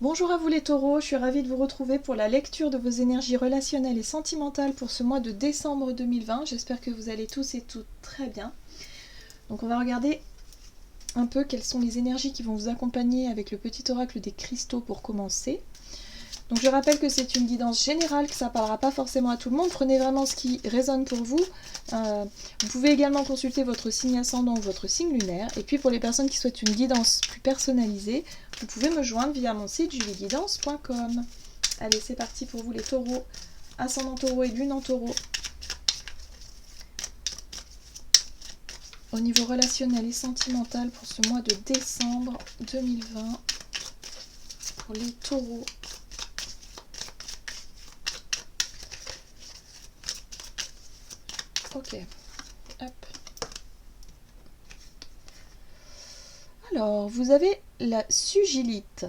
Bonjour à vous les taureaux, je suis ravie de vous retrouver pour la lecture de vos énergies relationnelles et sentimentales pour ce mois de décembre 2020. J'espère que vous allez tous et toutes très bien. Donc on va regarder un peu quelles sont les énergies qui vont vous accompagner avec le petit oracle des cristaux pour commencer. Donc je rappelle que c'est une guidance générale, que ça ne parlera pas forcément à tout le monde. Prenez vraiment ce qui résonne pour vous. Vous pouvez également consulter votre signe ascendant ou votre signe lunaire. Et puis pour les personnes qui souhaitent une guidance plus personnalisée, vous pouvez me joindre via mon site julieguidance.com. Allez, c'est parti pour vous les taureaux, ascendant taureau et lune en taureau. Au niveau relationnel et sentimental pour ce mois de décembre 2020, pour les taureaux. Ok, hop. Alors, vous avez la sugilite.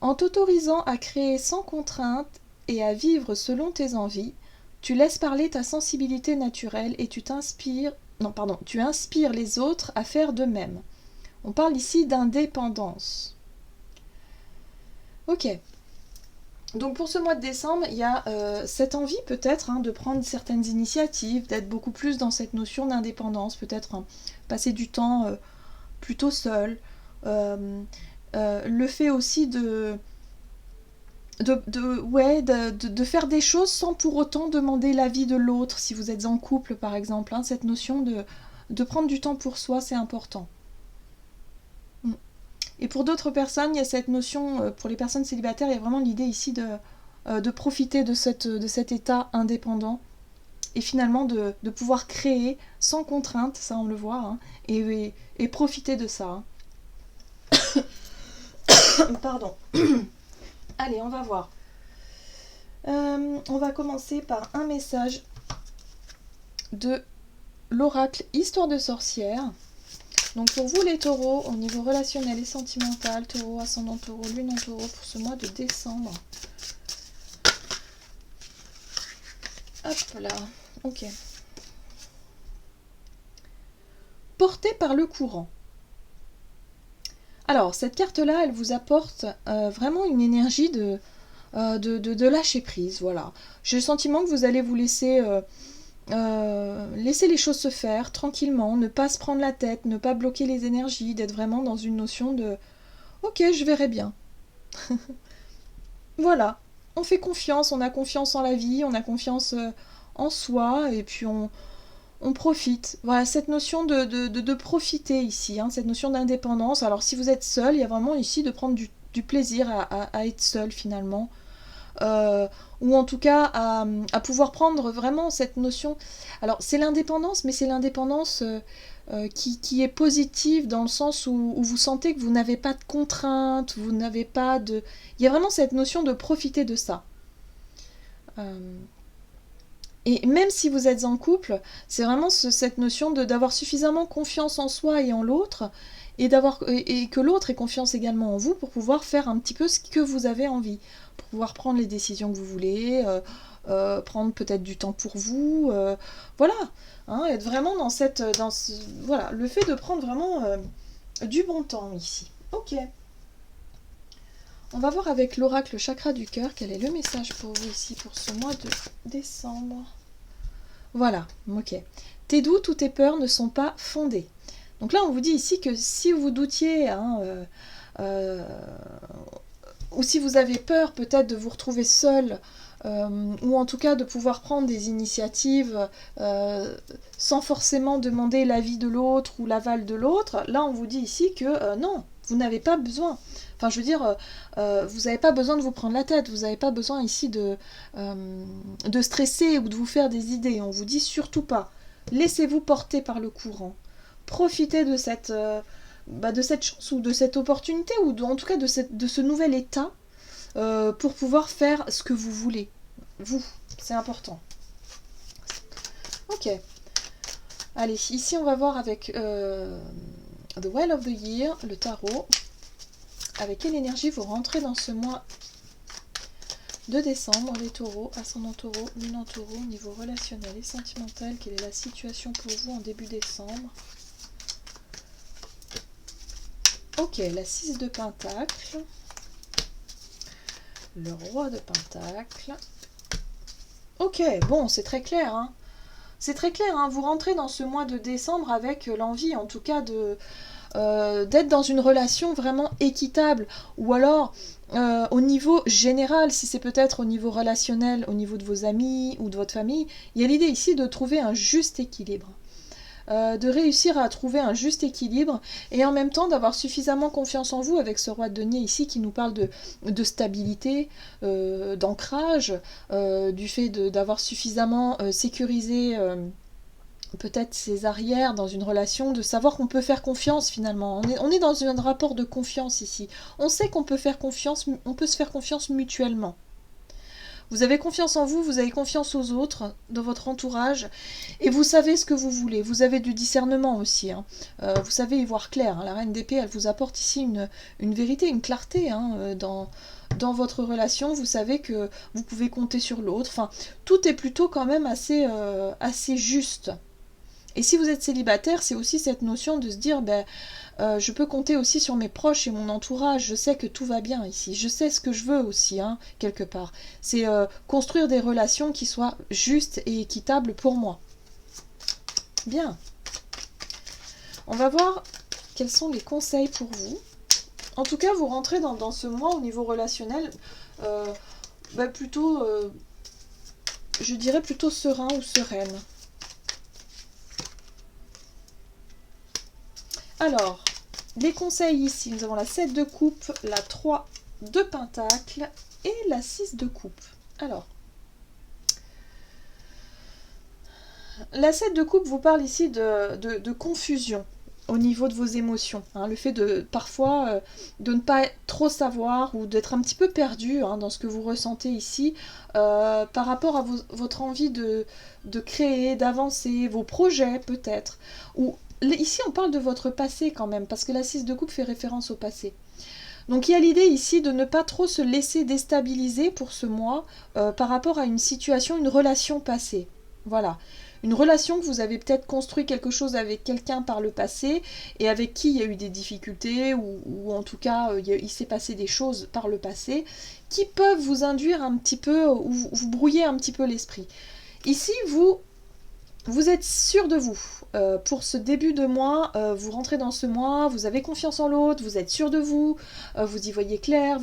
En t'autorisant à créer sans contrainte et à vivre selon tes envies, tu laisses parler ta sensibilité naturelle et tu inspires les autres à faire de même. On parle ici d'indépendance. Ok. Donc pour ce mois de décembre, il y a cette envie peut-être de prendre certaines initiatives, d'être beaucoup plus dans cette notion d'indépendance, peut-être passer du temps plutôt seul. Le fait aussi de faire des choses sans pour autant demander l'avis de l'autre, si vous êtes en couple par exemple. Cette notion de prendre du temps pour soi, c'est important. Et pour d'autres personnes, il y a cette notion, pour les personnes célibataires, il y a vraiment l'idée ici de profiter de cet état indépendant et finalement de pouvoir créer sans contrainte, ça on le voit, et profiter de ça. Pardon. Allez, on va voir. On va commencer par un message de l'oracle Histoire de sorcière. Donc pour vous les taureaux, au niveau relationnel et sentimental, taureau, ascendant taureau, lune en taureau, pour ce mois de décembre. Hop là, ok. Porté par le courant. Alors, cette carte-là, elle vous apporte vraiment une énergie de lâcher prise, voilà. J'ai le sentiment que vous allez vous laisser les choses se faire tranquillement, ne pas se prendre la tête, ne pas bloquer les énergies, d'être vraiment dans une notion de « Ok, je verrai bien ». Voilà, on fait confiance, on a confiance en la vie, on a confiance en soi, et puis on profite. Voilà, cette notion de profiter ici, cette notion d'indépendance. Alors si vous êtes seul, il y a vraiment ici de prendre du plaisir à être seul finalement. Ou en tout cas à pouvoir prendre vraiment cette notion. Alors c'est l'indépendance, mais c'est l'indépendance qui est positive dans le sens où vous sentez que vous n'avez pas de contraintes, vous n'avez pas de... Il y a vraiment cette notion de profiter de ça. Et même si vous êtes en couple, c'est vraiment cette notion d'avoir suffisamment confiance en soi et en l'autre, et que l'autre ait confiance également en vous pour pouvoir faire un petit peu ce que vous avez envie, pour pouvoir prendre les décisions que vous voulez, prendre peut-être du temps pour vous, voilà, être vraiment voilà, le fait de prendre vraiment du bon temps ici. Ok. On va voir avec l'oracle chakra du cœur quel est le message pour vous ici pour ce mois de décembre. Voilà, ok. Tes doutes ou tes peurs ne sont pas fondés. Donc là, on vous dit ici que si vous doutiez, ou si vous avez peur peut-être de vous retrouver seul, ou en tout cas de pouvoir prendre des initiatives sans forcément demander l'avis de l'autre ou l'aval de l'autre, là on vous dit ici que non, vous n'avez pas besoin. Enfin je veux dire, vous n'avez pas besoin de vous prendre la tête, vous n'avez pas besoin ici de stresser ou de vous faire des idées. On vous dit surtout pas. Laissez-vous porter par le courant. Profitez de cette chance ou de cette opportunité ou en tout cas de ce nouvel état pour pouvoir faire ce que vous voulez. Vous, c'est important. Ok. Allez, ici on va voir avec The Well of the Year, le tarot. Avec quelle énergie vous rentrez dans ce mois de décembre, les taureaux, ascendant taureau, lune en taureau, niveau relationnel et sentimental, quelle est la situation pour vous en début décembre? Ok, la 6 de Pentacle. Le roi de Pentacle. Ok, bon, c'est très clair, hein. C'est très clair, hein. Vous rentrez dans ce mois de décembre avec l'envie, en tout cas, d'être dans une relation vraiment équitable. Ou alors, au niveau général, si c'est peut-être au niveau relationnel, au niveau de vos amis ou de votre famille, il y a l'idée ici de trouver un juste équilibre. De réussir à trouver un juste équilibre et en même temps d'avoir suffisamment confiance en vous avec ce roi de denier ici qui nous parle de stabilité, d'ancrage, du fait d'avoir suffisamment sécurisé peut-être ses arrières dans une relation, de savoir qu'on peut faire confiance finalement. On est dans un rapport de confiance ici. On sait qu'on peut faire confiance, on peut se faire confiance mutuellement. Vous avez confiance en vous, vous avez confiance aux autres, dans votre entourage, et vous savez ce que vous voulez. Vous avez du discernement aussi. Hein. Vous savez y voir clair. Hein. La reine d'épée, elle vous apporte ici une vérité, une clarté hein, dans votre relation. Vous savez que vous pouvez compter sur l'autre. Enfin, tout est plutôt quand même assez juste. Et si vous êtes célibataire, c'est aussi cette notion de se dire, je peux compter aussi sur mes proches et mon entourage, je sais que tout va bien ici, je sais ce que je veux aussi, hein, quelque part. C'est construire des relations qui soient justes et équitables pour moi. Bien. On va voir quels sont les conseils pour vous. En tout cas, vous rentrez dans ce mois au niveau relationnel, plutôt, je dirais plutôt serein ou sereine. Alors, les conseils ici, nous avons la 7 de coupe, la 3 de pentacle et la 6 de coupe. Alors, la 7 de coupe vous parle ici de confusion au niveau de vos émotions. Hein, le fait de parfois de ne pas trop savoir ou d'être un petit peu perdu hein, dans ce que vous ressentez ici par rapport à votre envie de créer, d'avancer, vos projets peut-être, ou ici, on parle de votre passé quand même, parce que la 6 de coupe fait référence au passé. Donc il y a l'idée ici de ne pas trop se laisser déstabiliser pour ce mois par rapport à une situation, une relation passée. Voilà. Une relation que vous avez peut-être construit quelque chose avec quelqu'un par le passé et avec qui il y a eu des difficultés ou en tout cas il s'est passé des choses par le passé qui peuvent vous induire un petit peu ou vous brouiller un petit peu l'esprit. Ici, vous êtes sûr de vous. Pour ce début de mois, vous rentrez dans ce mois, vous avez confiance en l'autre, vous êtes sûr de vous, vous y voyez clair,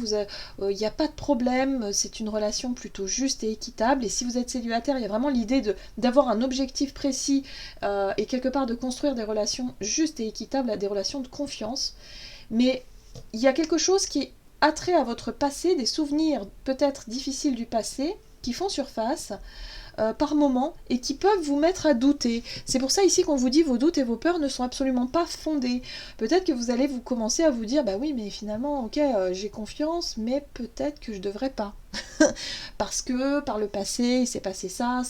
il n'y a pas de problème, c'est une relation plutôt juste et équitable. Et si vous êtes célibataire, il y a vraiment l'idée d'avoir un objectif précis et quelque part de construire des relations justes et équitables, des relations de confiance. Mais il y a quelque chose qui a trait à votre passé, des souvenirs peut-être difficiles du passé qui font surface par moment et qui peuvent vous mettre à douter. C'est pour ça ici qu'on vous dit vos doutes et vos peurs ne sont absolument pas fondés. Peut-être que vous allez vous commencer à vous dire bah oui mais finalement ok j'ai confiance mais peut-être que je devrais pas. Parce que par le passé il s'est passé ça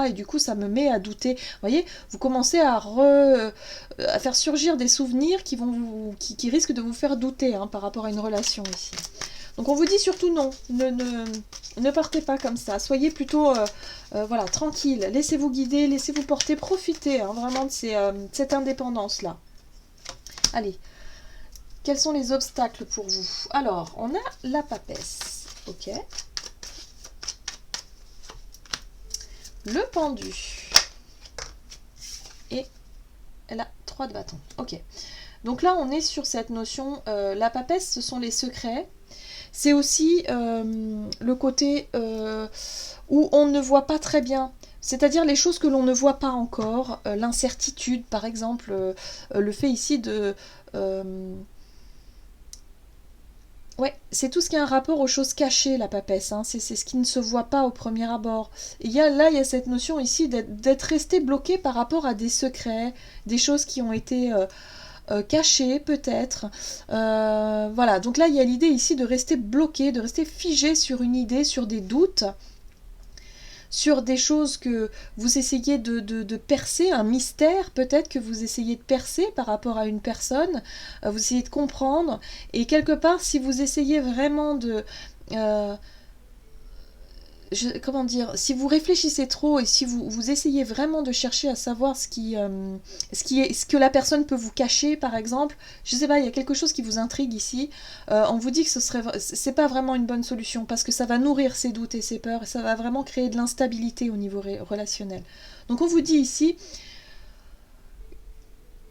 et du coup ça me met à douter. Vous voyez, vous commencez à faire surgir des souvenirs qui risquent de vous faire douter hein, par rapport à une relation ici. Donc on vous dit surtout non, ne partez pas comme ça, soyez plutôt voilà, tranquille, laissez-vous guider, laissez-vous porter, profitez hein, vraiment de cette indépendance-là. Allez, quels sont les obstacles pour vous? Alors, on a la papesse, ok. Le pendu. Et la 3 de bâton, ok. Donc là, on est sur cette notion, la papesse, ce sont les secrets. C'est aussi le côté où on ne voit pas très bien, c'est-à-dire les choses que l'on ne voit pas encore, l'incertitude par exemple, le fait ici de... ouais, c'est tout ce qui a un rapport aux choses cachées, la papesse, hein. C'est ce qui ne se voit pas au premier abord. Et il y a cette notion ici d'être resté bloqué par rapport à des secrets, des choses qui ont été... caché peut-être. Voilà, donc là il y a l'idée ici de rester bloqué, de rester figé sur une idée, sur des doutes, sur des choses que vous essayez de percer, un mystère peut-être que vous essayez de percer par rapport à une personne, vous essayez de comprendre, et quelque part si vous essayez vraiment comment dire, si vous réfléchissez trop et si vous essayez vraiment de chercher à savoir ce que la personne peut vous cacher, par exemple, je sais pas, il y a quelque chose qui vous intrigue ici, on vous dit que c'est pas vraiment une bonne solution parce que ça va nourrir ses doutes et ses peurs et ça va vraiment créer de l'instabilité au niveau relationnel. Donc on vous dit ici,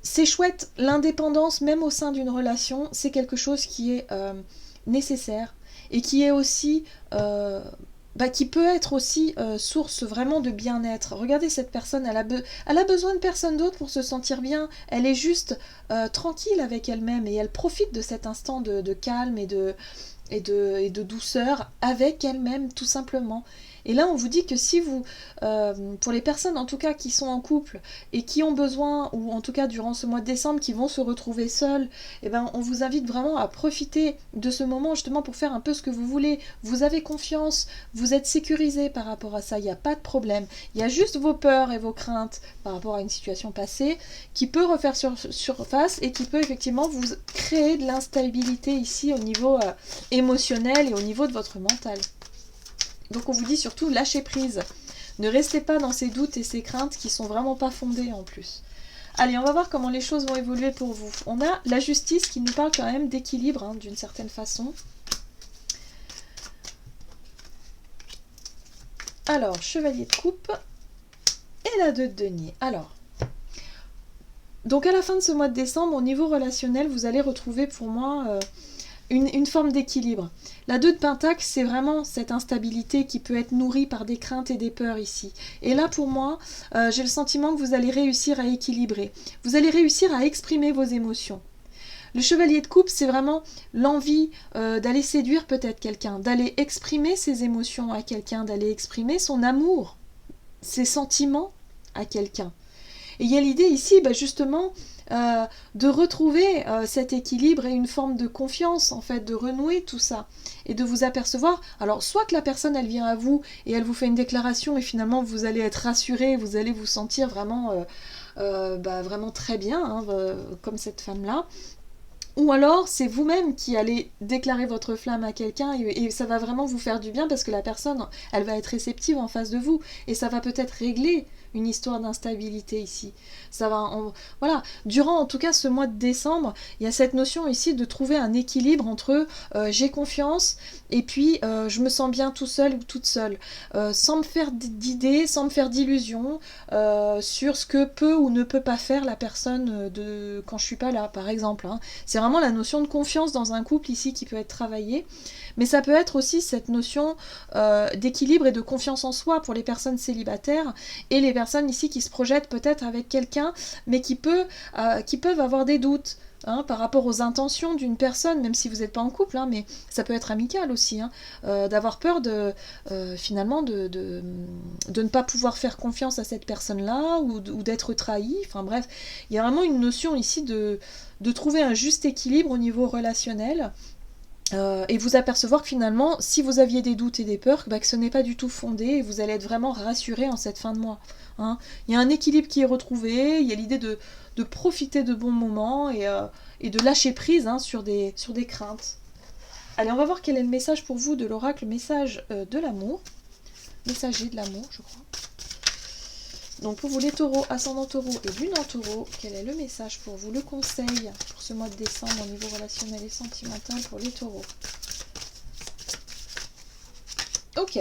c'est chouette, l'indépendance, même au sein d'une relation, c'est quelque chose qui est nécessaire et qui est aussi qui peut être aussi source vraiment de bien-être. Regardez cette personne, elle a besoin de personne d'autre pour se sentir bien. Elle est juste tranquille avec elle-même et elle profite de cet instant de calme et de douceur avec elle-même tout simplement. Et là on vous dit que si vous, pour les personnes en tout cas qui sont en couple et qui ont besoin, ou en tout cas durant ce mois de décembre qui vont se retrouver seuls, eh ben, on vous invite vraiment à profiter de ce moment justement pour faire un peu ce que vous voulez. Vous avez confiance, vous êtes sécurisé par rapport à ça, il n'y a pas de problème. Il y a juste vos peurs et vos craintes par rapport à une situation passée qui peut refaire surface et qui peut effectivement vous créer de l'instabilité ici au niveau émotionnel et au niveau de votre mental. Donc on vous dit surtout lâchez prise. Ne restez pas dans ces doutes et ces craintes qui sont vraiment pas fondées en plus. Allez, on va voir comment les choses vont évoluer pour vous. On a la justice qui nous parle quand même d'équilibre, d'une certaine façon. Alors, chevalier de coupe et la 2 de denier. Alors, donc à la fin de ce mois de décembre, au niveau relationnel, vous allez retrouver pour moi une forme d'équilibre. La 2 de pentacle, c'est vraiment cette instabilité qui peut être nourrie par des craintes et des peurs ici. Et là, pour moi, j'ai le sentiment que vous allez réussir à équilibrer. Vous allez réussir à exprimer vos émotions. Le chevalier de coupe, c'est vraiment l'envie d'aller séduire peut-être quelqu'un, d'aller exprimer ses émotions à quelqu'un, d'aller exprimer son amour, ses sentiments à quelqu'un. Et il y a l'idée ici, justement, de retrouver cet équilibre et une forme de confiance, en fait, de renouer tout ça et de vous apercevoir. Alors, soit que la personne, elle vient à vous et elle vous fait une déclaration et finalement vous allez être rassuré, vous allez vous sentir vraiment, vraiment très bien, comme cette femme-là. Ou alors, c'est vous-même qui allez déclarer votre flamme à quelqu'un et ça va vraiment vous faire du bien parce que la personne, elle va être réceptive en face de vous et ça va peut-être régler une histoire d'instabilité ici. Ça va, voilà. Durant en tout cas ce mois de décembre, il y a cette notion ici de trouver un équilibre entre j'ai confiance et puis je me sens bien tout seul ou toute seule, sans me faire d'idées, sans me faire d'illusions sur ce que peut ou ne peut pas faire la personne quand je suis pas là, par exemple. C'est vraiment la notion de confiance dans un couple ici qui peut être travaillée, mais ça peut être aussi cette notion d'équilibre et de confiance en soi pour les personnes célibataires et les personnes ici qui se projettent peut-être avec quelqu'un, mais qui peuvent avoir des doutes. Par rapport aux intentions d'une personne, même si vous n'êtes pas en couple, mais ça peut être amical aussi, d'avoir peur finalement de ne pas pouvoir faire confiance à cette personne-là ou d'être trahi. Enfin bref, il y a vraiment une notion ici de trouver un juste équilibre au niveau relationnel. Et vous apercevoir que finalement, si vous aviez des doutes et des peurs, que ce n'est pas du tout fondé et vous allez être vraiment rassuré en cette fin de mois. Il y a un équilibre qui est retrouvé, il y a l'idée de profiter de bons moments et de lâcher prise sur des craintes. Allez, on va voir quel est le message pour vous de l'oracle, message de l'amour. Messager de l'amour, je crois. Donc pour vous les taureaux, ascendant taureau et lune en taureau, quel est le message pour vous, le conseil pour ce mois de décembre au niveau relationnel et sentimental pour les taureaux? Ok.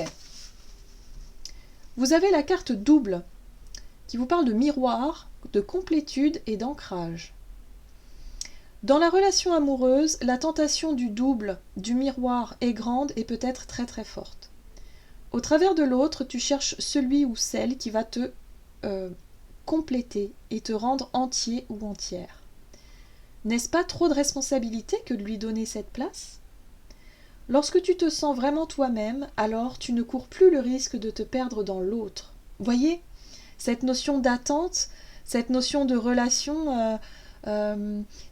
Vous avez la carte double qui vous parle de miroir, de complétude et d'ancrage. Dans la relation amoureuse, la tentation du double, du miroir est grande et peut être très très forte. Au travers de l'autre, tu cherches celui ou celle qui va te compléter et te rendre entier ou entière. N'est-ce pas trop de responsabilité que de lui donner cette place? Lorsque tu te sens vraiment toi-même, alors tu ne cours plus le risque de te perdre dans l'autre. Voyez, cette notion d'attente, cette notion de relation,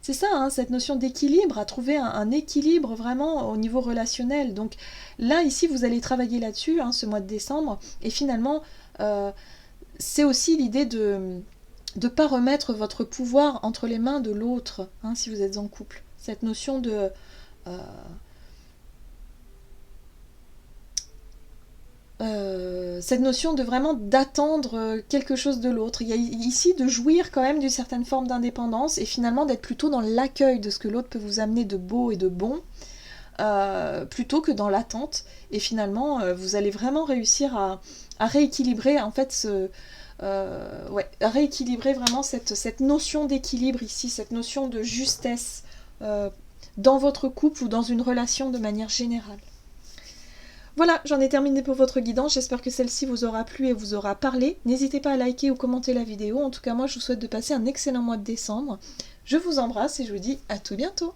c'est ça, cette notion d'équilibre, à trouver un équilibre vraiment au niveau relationnel. Donc là, ici, vous allez travailler là-dessus, ce mois de décembre, et finalement, c'est aussi l'idée de ne pas remettre votre pouvoir entre les mains de l'autre, si vous êtes en couple. Cette notion de... cette notion de vraiment d'attendre quelque chose de l'autre. Il y a ici de jouir quand même d'une certaine forme d'indépendance et finalement d'être plutôt dans l'accueil de ce que l'autre peut vous amener de beau et de bon, plutôt que dans l'attente. Et finalement, vous allez vraiment réussir à rééquilibrer en fait à rééquilibrer vraiment cette notion d'équilibre ici, cette notion de justesse dans votre couple ou dans une relation de manière générale. Voilà, j'en ai terminé pour votre guidance, j'espère que celle-ci vous aura plu et vous aura parlé. N'hésitez pas à liker ou commenter la vidéo, en tout cas moi je vous souhaite de passer un excellent mois de décembre. Je vous embrasse et je vous dis à tout bientôt.